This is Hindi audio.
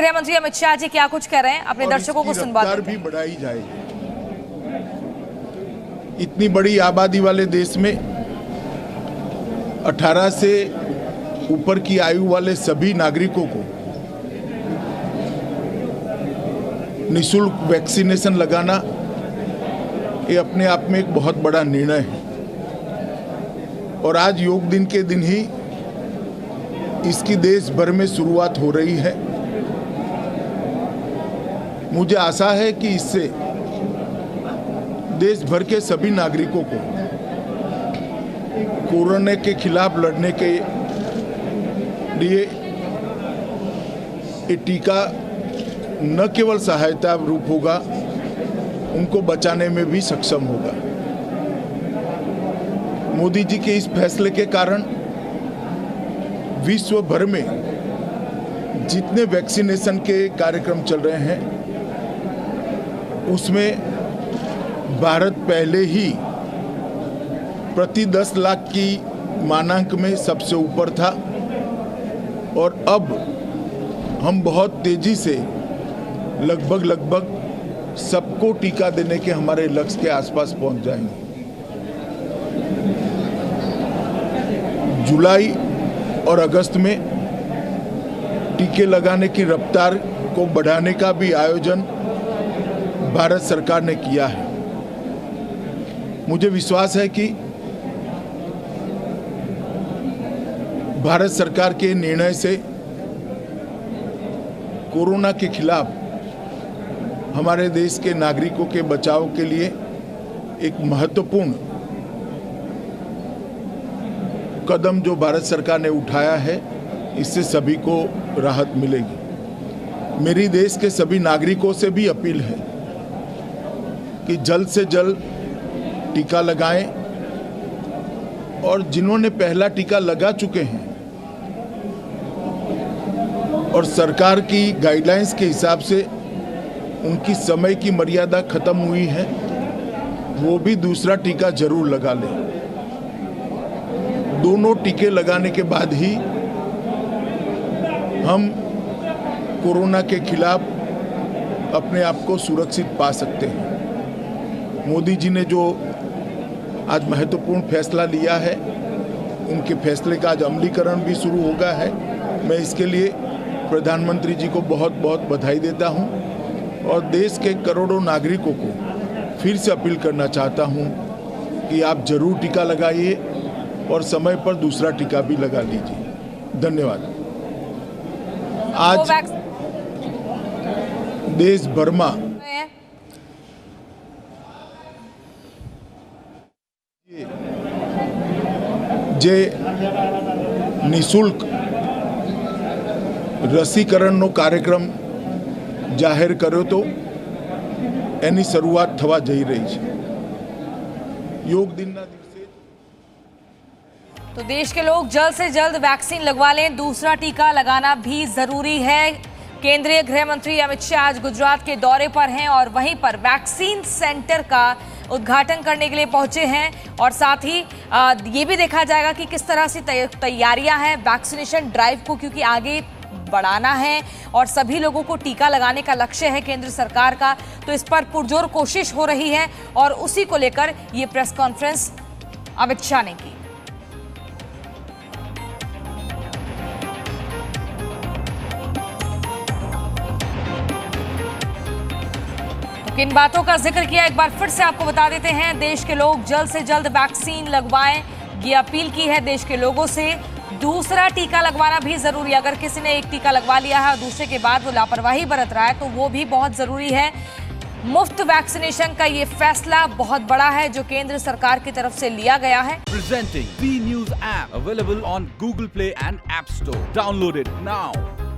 गृह मंत्री अमित शाह जी क्या कुछ कह रहे हैं, अपने दर्शकों को सुनवा देते हैं। भी बढ़ाई जाएगी। इतनी बड़ी आबादी वाले देश में 18 से ऊपर की आयु वाले सभी नागरिकों को निःशुल्क वैक्सीनेशन लगाना ये अपने आप में एक बहुत बड़ा निर्णय है। और आज योग दिन के दिन ही इसकी देश भर में शुरुआत हो रही है। मुझे आशा है कि इससे देश भर के सभी नागरिकों को कोरोना के खिलाफ लड़ने के लिए ये टीका न केवल सहायता रूप होगा, उनको बचाने में भी सक्षम होगा। मोदी जी के इस फैसले के कारण विश्व भर में जितने वैक्सीनेशन के कार्यक्रम चल रहे हैं उसमें भारत पहले ही प्रति 10 लाख की मानांक में सबसे ऊपर था और अब हम बहुत तेजी से लगभग सबको टीका देने के हमारे लक्ष्य के आसपास पहुंच जाएंगे। जुलाई और अगस्त में टीके लगाने की रफ्तार को बढ़ाने का भी आयोजन भारत सरकार ने किया है। मुझे विश्वास है कि भारत सरकार के निर्णय से कोरोना के खिलाफ हमारे देश के नागरिकों के बचाव के लिए एक महत्वपूर्ण कदम जो भारत सरकार ने उठाया है, इससे सभी को राहत मिलेगी। मेरी देश के सभी नागरिकों से भी अपील है कि जल्द से जल्द टीका लगाएं और जिन्होंने पहला टीका लगा चुके हैं और सरकार की गाइडलाइंस के हिसाब से उनकी समय की मर्यादा खत्म हुई है, वो भी दूसरा टीका जरूर लगा लें। दोनों टीके लगाने के बाद ही हम कोरोना के खिलाफ अपने आप को सुरक्षित पा सकते हैं। मोदी जी ने जो आज महत्वपूर्ण फैसला लिया है, उनके फैसले का आज अमलीकरण भी शुरू हो गया है। मैं इसके लिए प्रधानमंत्री जी को बहुत बहुत बधाई देता हूं और देश के करोड़ों नागरिकों को फिर से अपील करना चाहता हूं कि आप जरूर टीका लगाइए और समय पर दूसरा टीका भी लगा लीजिए। धन्यवाद। आज देश भर में જે નિઃશુલ્ક રસીકરણનો કાર્યક્રમ જાહેર કર્યો તો એની શરૂઆત થવા જઈ રહી છે। योग दिनના દિવસે तो देश के लोग जल्द से जल्द वैक्सीन लगवा लें, दूसरा टीका लगाना भी जरूरी है। केंद्रीय गृह मंत्री अमित शाह आज गुजरात के दौरे पर हैं और वहीं पर वैक्सीन सेंटर का उद्घाटन करने के लिए पहुंचे हैं और साथ ही ये भी देखा जाएगा कि किस तरह से तैयारियां हैं वैक्सीनेशन ड्राइव को, क्योंकि आगे बढ़ाना है और सभी लोगों को टीका लगाने का लक्ष्य है केंद्र सरकार का। तो इस पर पुरजोर कोशिश हो रही है और उसी को लेकर ये प्रेस कॉन्फ्रेंस अमित शाह ने की। किन बातों का जिक्र किया एक बार फिर से आपको बता देते हैं। देश के लोग जल्द से जल्द वैक्सीन लगवाएं, ये अपील की है देश के लोगों से। दूसरा टीका लगवाना भी जरूरी है। अगर किसी ने एक टीका लगवा लिया है और दूसरे के बाद वो लापरवाही बरत रहा है तो वो भी बहुत जरूरी है। मुफ्त वैक्सीनेशन का ये फैसला बहुत बड़ा है जो केंद्र सरकार की तरफ से लिया गया है। Presenting V News app available on Google Play and App Store. Download it now.